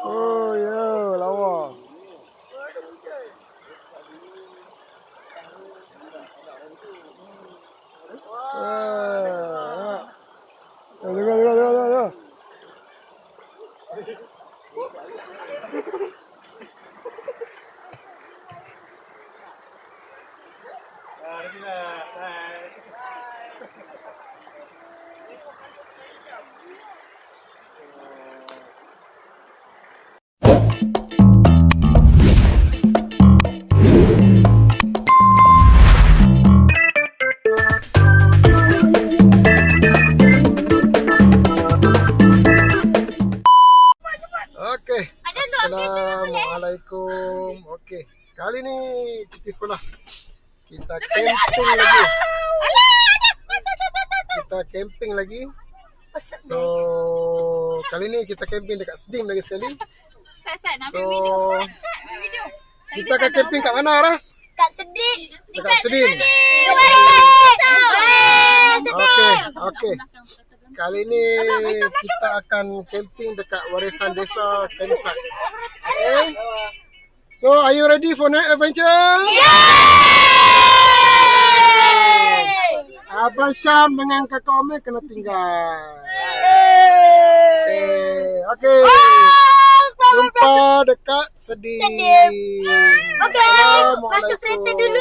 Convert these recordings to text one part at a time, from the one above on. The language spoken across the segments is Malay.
Oh ya, lawa. Tengok. Okey. Assalamualaikum. Okey. Kali ni cuti sekolah. Kita camping lagi. So, kali ni kita camping dekat Sedim lagi sekali. So, kita akan camping kat mana, Ras? Kat Sedim. Dekat Sedim. Okey. Kali ni kita akan camping dekat Warisan Desa Campsite. Okay. So, are you ready for night adventure? Abang Syam dengan Kakak Omel kena tinggal. Okay. Jumpa dekat Sedim. Okay. Masuk kereta dulu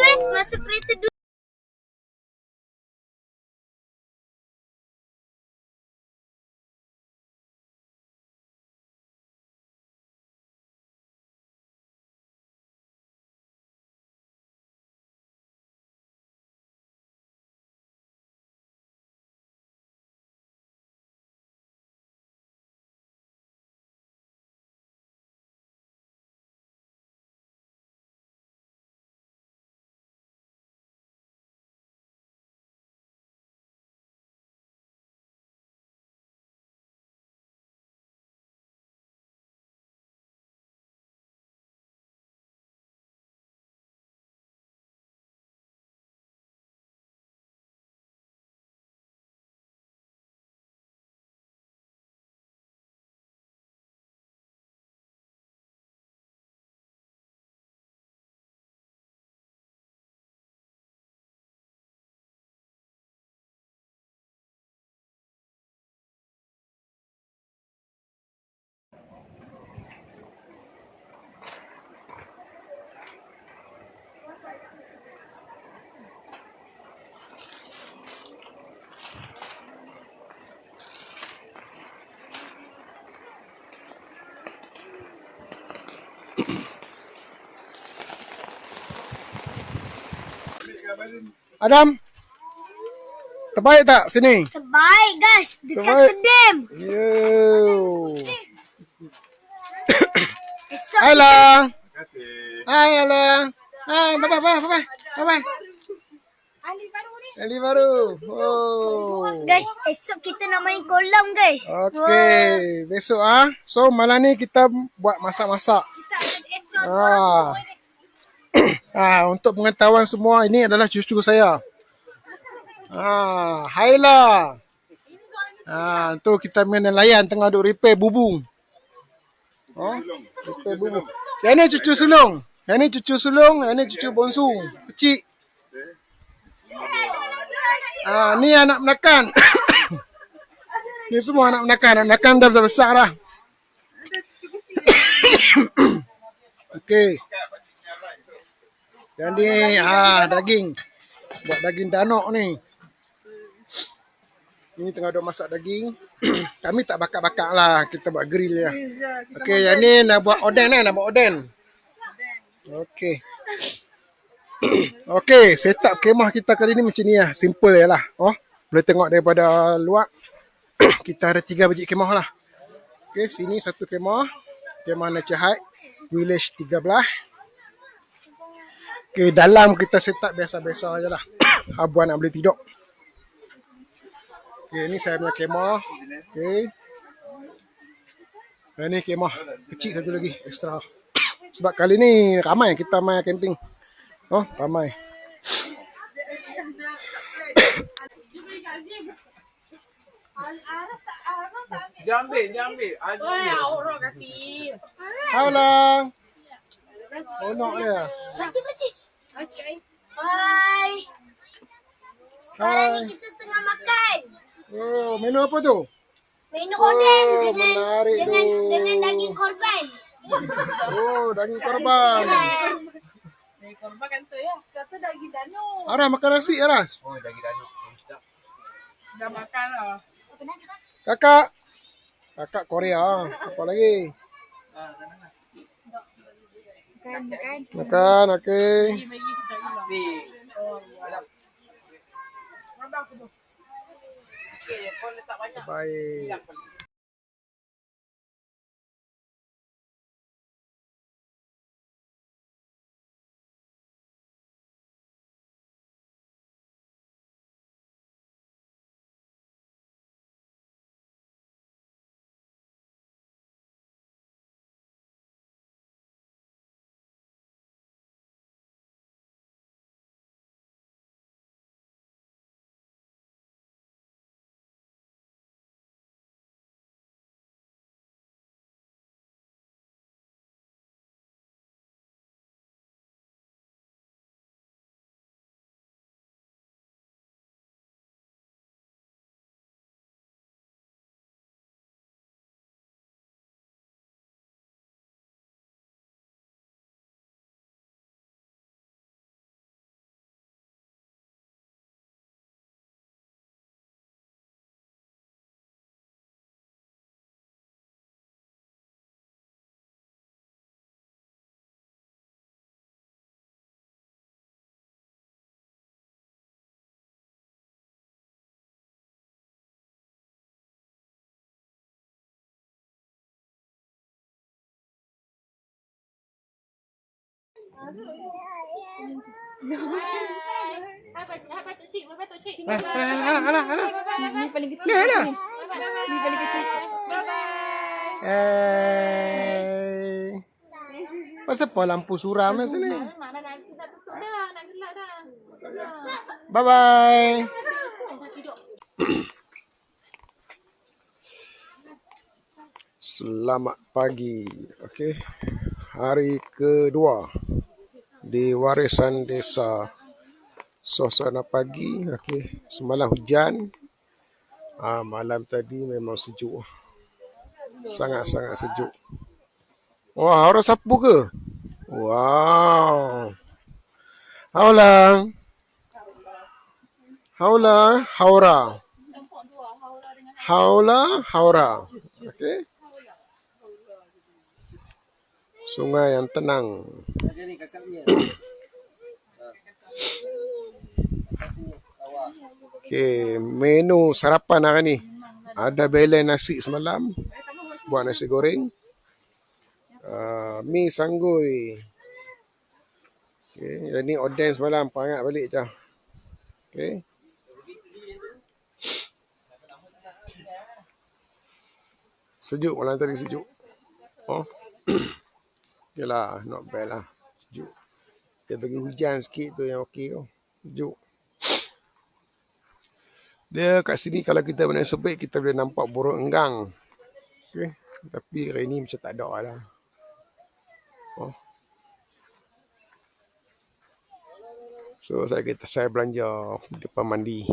Adam, terbaik tak sini? Terbaik guys. Dekat Terbaik. Sedim. Yo. Esok Hai Lang. Hai Lang. Hai, bye. Ali baru. Oh. guys, esok kita nak main kolam guys. Okey, besok So malam ni kita buat masak-masak. Untuk pengetahuan semua, ini adalah cucu saya. Haila. Tu kita main nelayan tengah duk repair bubung. Repair bubung. Yang ni cucu sulung. Yang ni cucu bongsu, kecil. Ni anak menakan. Ni semua anak menakan dah besar lah. Okey. Yang ni daging. Buat daging danok ni. Ini tengah duk masak daging. Kami tak bakar-bakar lah. Kita buat grill je. Okey, yang ni nak buat oden. Okey. Okey, setup kemah kita kali ni macam ni lah. Simple je lah. Boleh tengok daripada luar. Kita ada 3 biji kemah lah. Okey, sini satu kemah. Kemah Nature Hike. Village 13. Okey, dalam kita setup biasa-biasa je lah. Abuan nak boleh tidur. Okey, ni saya punya kemah. Okey. Dan ni kemah kecil satu lagi, extra. Sebab kali ni ramai kita main camping. Ramai. Jangan ambil. Orang kasih. Haulang. Honok dia. Baca. Hai. Sekarang Hai. ni kita tengah makan. Oh, menu apa tu? Menu oden menarik tu. dengan daging korban. Oh, daging korban. Korban kata ya. Kata daging danuk. Aras makan nasi, Aras. Oh, daging danuk. Dah makan lah. Kakak. Kakak Korea. Apa lagi? Makan, okey. Ni. Baik. Alah. Ni paling kecil. Ni lah. Ni paling kecil. Pasal apa lampu suram di sini? Mana nak tutup dah, nak gelap dah. Bye-bye. Selamat pagi. Okey. Hari kedua di warisan desa. Suasana pagi. Okey. Semalam hujan. Malam tadi memang sejuk. Sangat-sangat sejuk. Wah, orang sapu ke? Wow. Haulang. Haura. Haura. Okey. Sungai yang tenang. Okey, menu sarapan hari ni. Ada belai nasi semalam. Buat nasi goreng. Mi sanggui. Okey, yang ni oden semalam. Pangat balik je. Okey. Sejuk malam tadi sejuk. Oh. Okeylah, not bad lah. Sejuk. Dia bagi hujan sikit tu yang okey tu. Sejuk. Dia kat sini kalau kita bernaik sobek kita boleh nampak burung enggang. Okey. Tapi hari ni macam tak ada lah. Oh. So saya belanja depan mandi.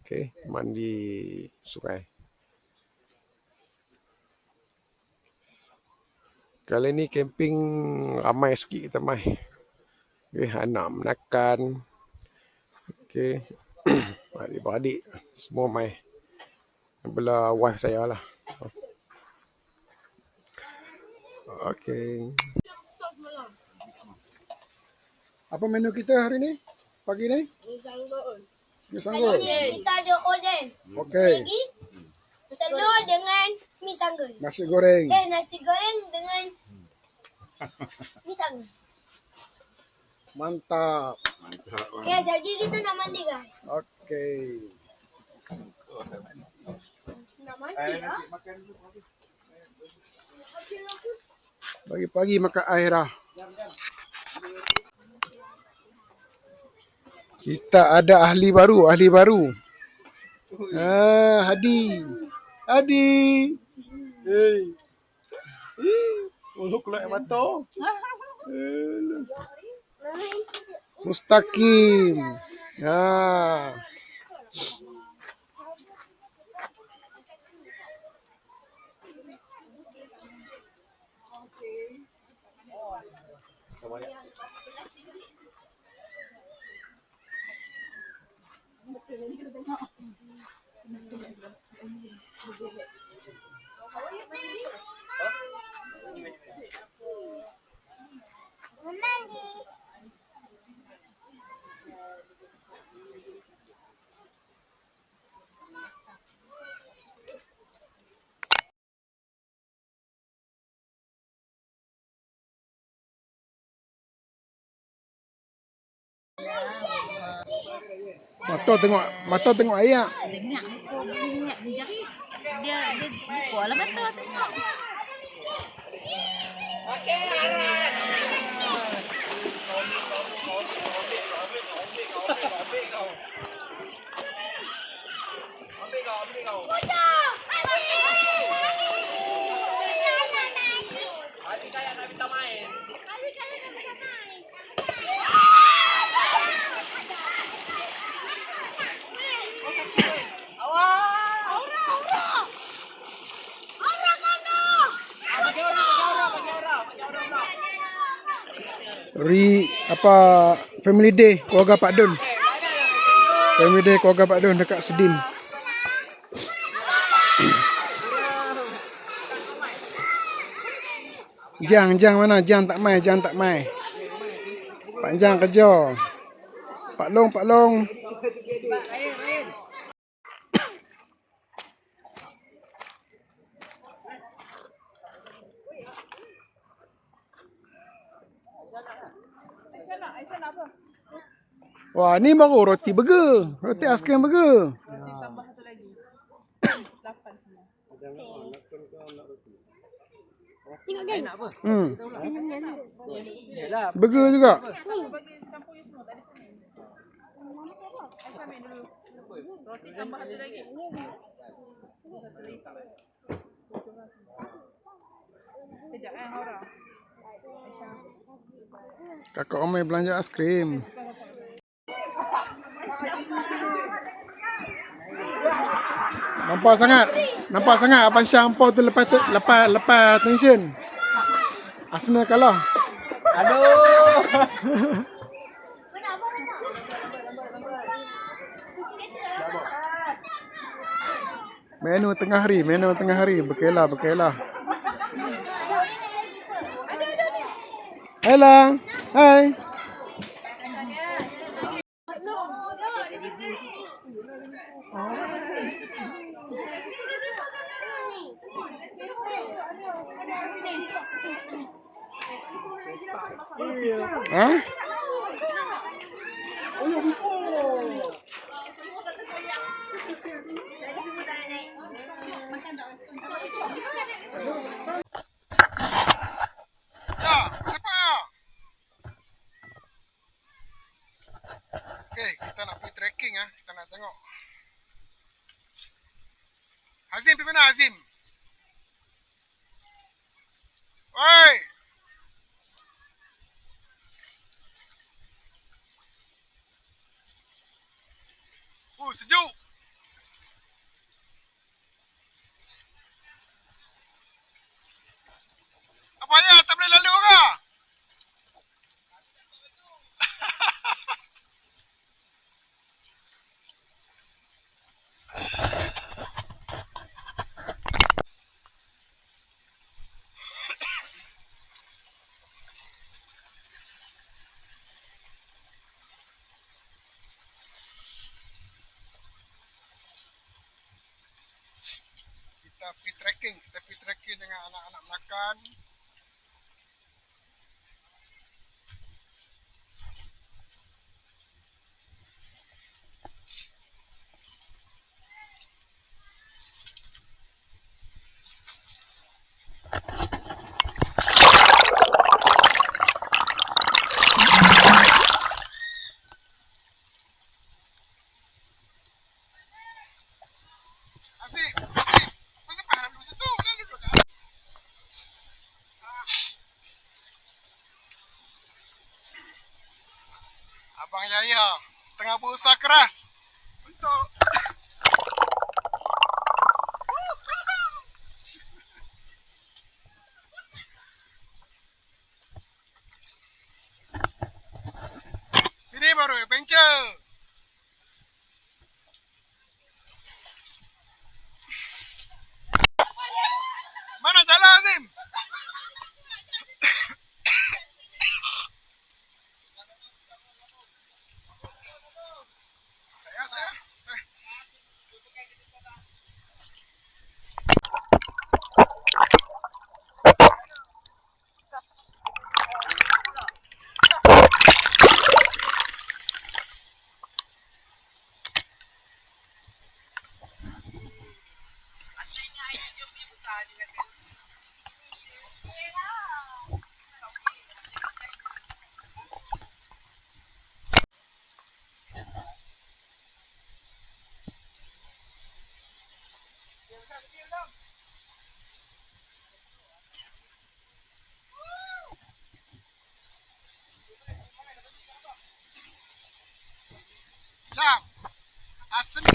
Okey, mandi sungai. Kali ni camping ramai sikit kita mai. Okey, anak menakan. Okey. Adik-beradik semua mai. Belah wife saya lah. Okey. Apa menu kita hari ni? Pagi ni? Mi sanggul. Kita ada oden. Okey. Lagi telur dengan mi sanggul. Nasi goreng. Nasi goreng dengan mi sanggul. Mantap. Guys, lagi kita nak mandi guys. Okey. Nak mandi lah. Pagi-pagi makan air lah. Kita ada ahli baru. Hadi. Adi. Hey. Mulut keluar air mata. Mustaqim. Ha. Mata tengok air. Dengar aku minyak jari. Dia buka lah mata tengok. Family day keluarga Pak Dun. Family day keluarga Pak Dun dekat Sedim. Jang mana? Jang tak mai. Pak Jang kerja. Pak Long. Aisyah nak apa? Wah, ni baru roti burger. Roti aiskrim burger. Tambah satu lagi. 8 semua. Tengok kan? Burger juga. Bagi campur je semua, tak ada kuning. Aisyah ambil dulu. Roti tambah satu lagi. Sekejap Hora. Aisyah. Kakak Omai belanja aiskrim. Nampak sangat Abang Syah ampau tu lepas tension. Arsenal kalah. Aduh. Menu tengah hari. Berkelah. Hello. Hai. Hah? Okay, kita nak pergi trekking ah. Kita nak tengok. Hazim pergi mana Hazim? Oi! Sejuk. Apa ya? Tak boleh lalu ke? Kita pergi trekking dengan anak-anak makan. Asyik. Abang Jaya tengah berusaha keras untuk sini baru adventure. Mana jalan Azim? Tak payah. Jam. Asli.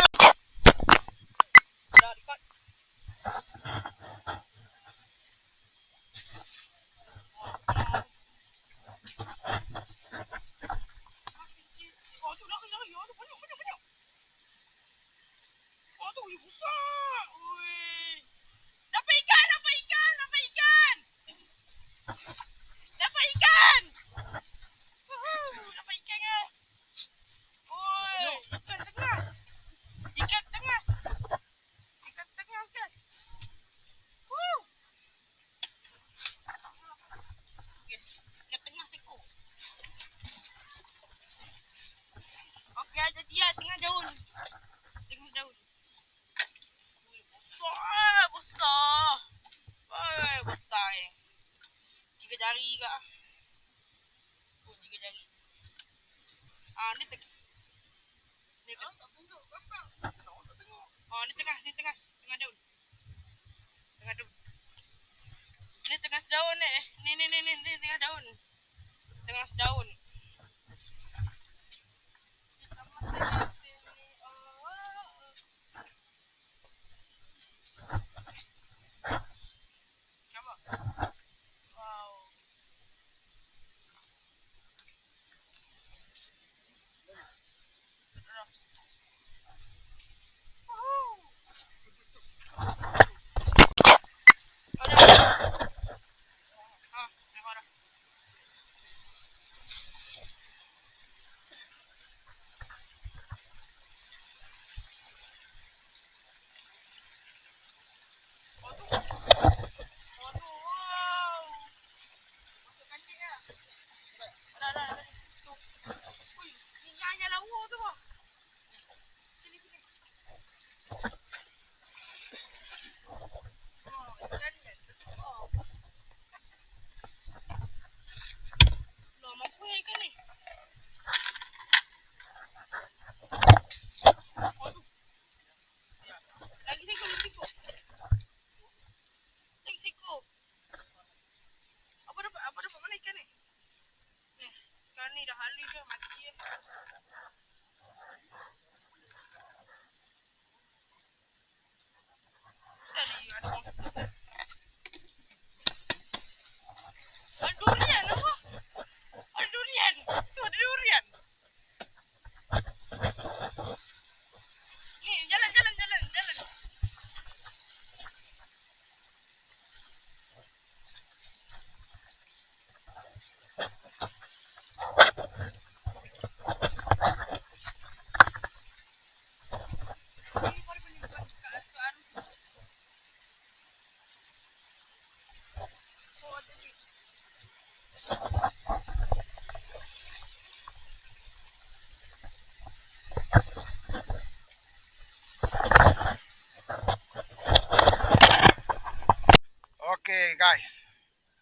Okay guys,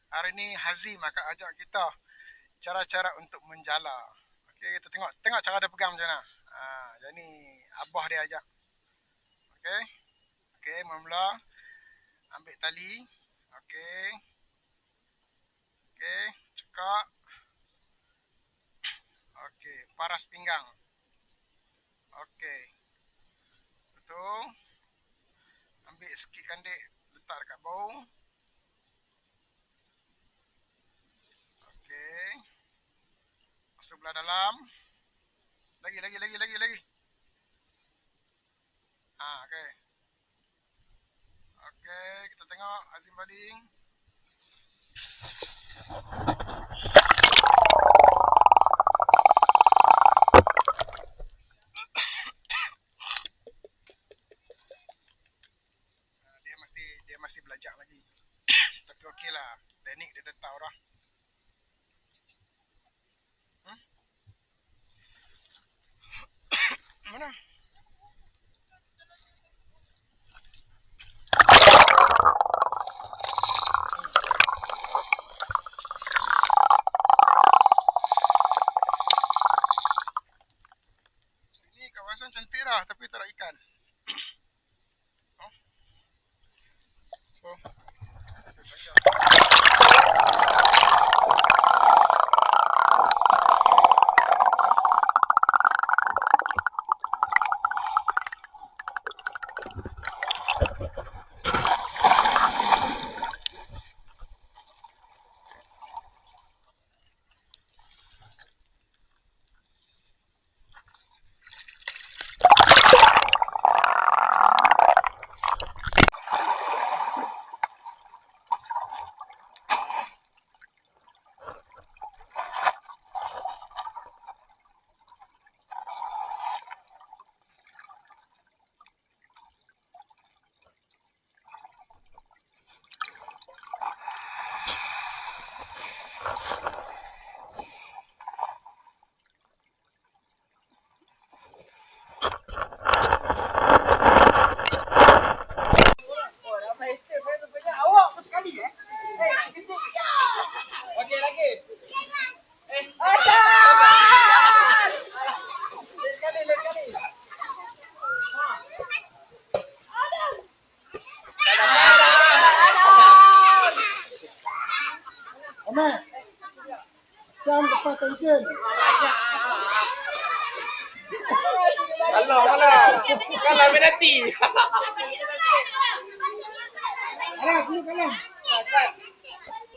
hari ni Hazim akan ajak kita cara-cara untuk menjala. Okay, kita tengok cara dia pegang macam mana. Jadi abah dia ajak. Okay, okay, mula-mula ambil tali. Okay, okay, cekak. Okay, paras pinggang. Okey. Betul. Ambil sikit kandik, letak dekat bau. Okey. Masuk belah dalam. Lagi. Okey. Okey, kita tengok Azim Bading. Dia masih belajar lagi. Tapi okeylah. Teknik dia dah tahu dah. Mana? Sini kawasan cantik dah tapi tak ada ikan. Oh. So, Ahmad. Jam tepat tension. Kalau kalau berhenti. Kalam.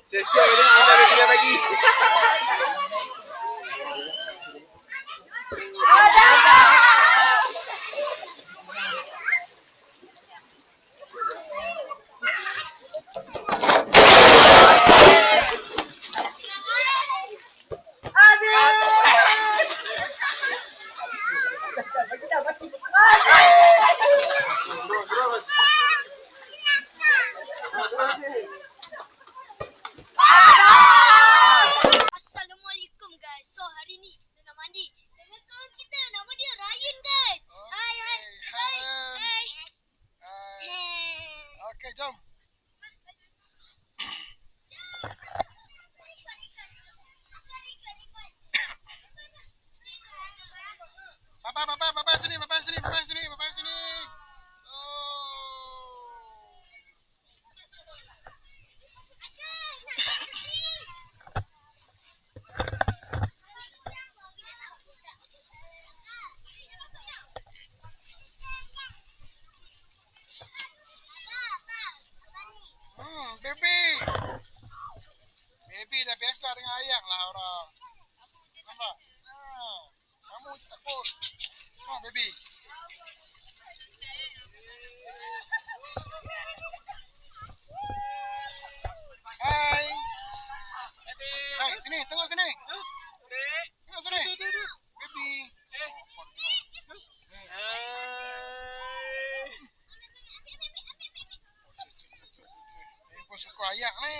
Sia-sia dia ada dia bagi. Assalamualaikum guys. So hari ni kita nak mandi. Dengan kawan kita nama dia Ryan guys. Hai. Okey, jom. Bapa sini. Baby. Baby dah biasa dengan ayam lah orang. Nampak? Kamu takut. Baby. Hai. Hai, sini, tengok sini. Tengok sini. Baby. Ini pun suka ayak ni.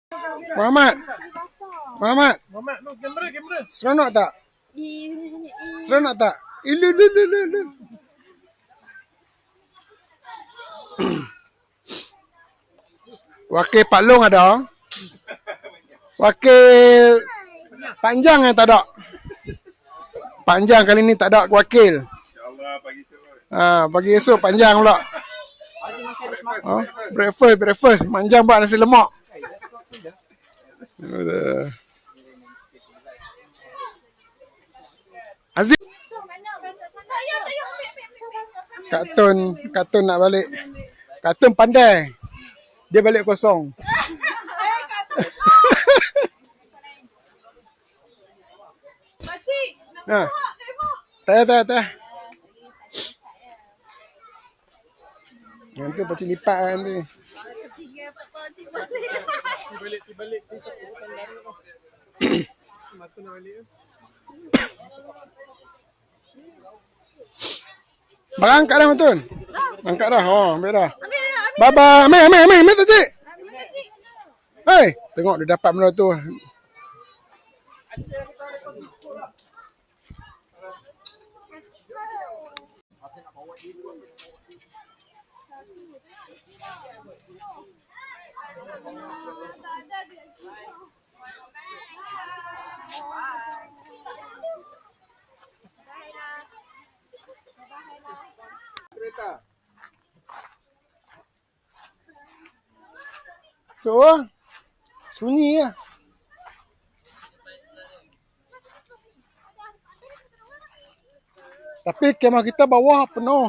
Muhammad. Muhammad. Muhammad, no, kamera. Seronok tak? Di sini. Seronok tak? Ilu. Wakil Pak Long ada. Wakil Panjang yang tak ada. Panjang kali ni tak ada wakil. InsyaAllah pagi esok. Pagi esok panjang pula. Breakfast. Panjang buat nasi lemak. Aziz. Kak Tun nak balik. Kak Tun pandai. Dia balik kosong. Ha. Teh. Yang tu pacik lipat kan tu. Barang angkat dah Matun. Angkat dah. Oh, ambil dah. Bye-bye. Ambil tu cik. Hei, tengok dia dapat benda tu. Kereta. Tu sunyi lah. Tapi kemah kita bawah penuh.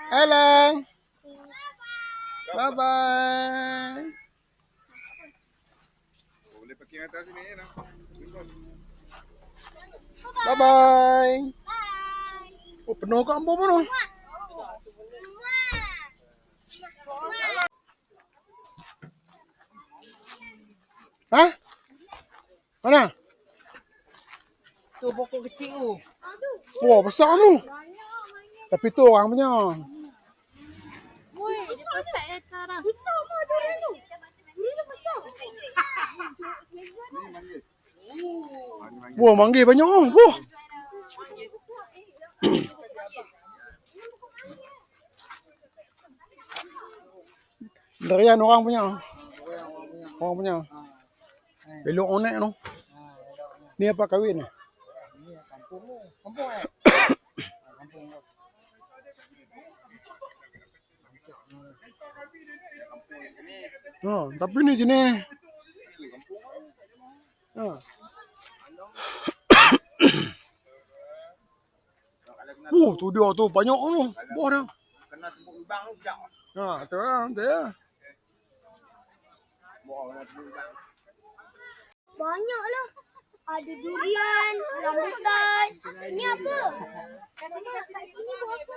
Hello. Bye-bye. Boleh parking atas sini ya. Bye-bye. Oh, penuh kat Ambo penuh. Hah? Mana? Tu pokok kecil tu. Wah, besar tu. Tapi tu orang punya. Besar mah durian tu. Durian besar. Wah, manggil banyak. Wah. Durian orang punya. Orang punya. Elok onek tu. Ni apa kahwin ni? Kampung Tapi ni jenis. Tu dia tu banyak tu. Buah dia. Kena tembuk lubang tu sekejap. Tu lah, dia. Banyak lah. Ada durian, rambutan. Ini apa? Ini buah apa?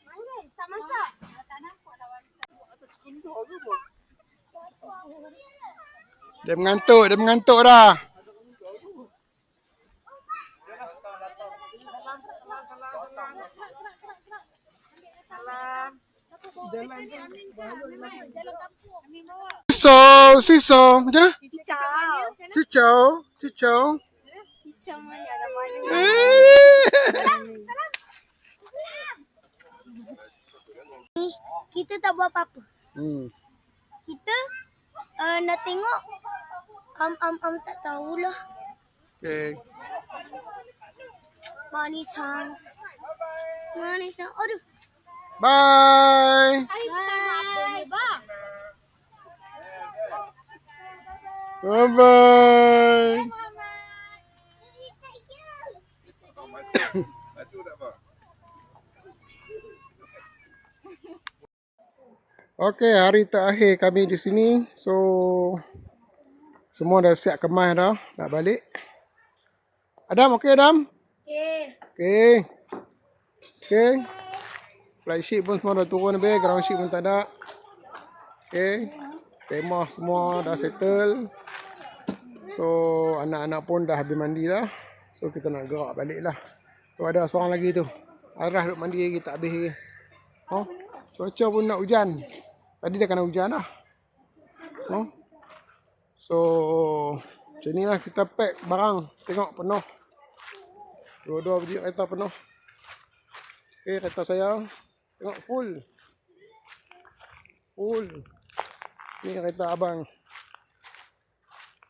Mana? Tak masak. Dia mengantuk dah. Siso, macam mana? Cicau. Cicau mana ada mana? Kita tak buat apa-apa. Kita nak tengok tak tahulah. Okay. Money chance. Aduh. Bye. Bye. Bye. Bye-bye. Masuk tak apa? Okey, hari terakhir kami di sini. So, semua dah siap kemas dah. Nak balik. Adam, okey Adam? Okey. Flight sheet pun semua dah turun habis. Ground sheet pun tak ada. Okey. Kemah semua dah settle. So anak-anak pun dah habis mandi dah. So kita nak gerak balik lah. So ada seorang lagi tu. Arah duk mandi lagi tak habis lagi. Oh, cuaca pun nak hujan. Tadi dah kena hujan dah. Oh. So macam ni lah kita pack barang. Tengok penuh. Dua-dua biji kereta penuh. Okay, kereta saya tengok full. Full. Ni kereta abang.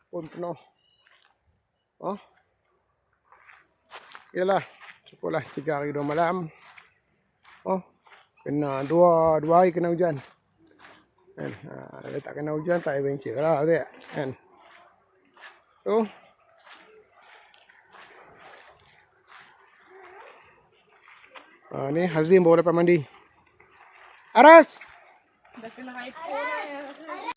Pun penuh. Oh. Yalah, cukuplah 3 hari 2 malam. Oh. Kena dua hari kena hujan. Kan? Kalau tak kena hujan tak adventure lah, betul tak? Kan? So ni Hazim baru dapat mandi. Aras! Dah kena hypo lah ya.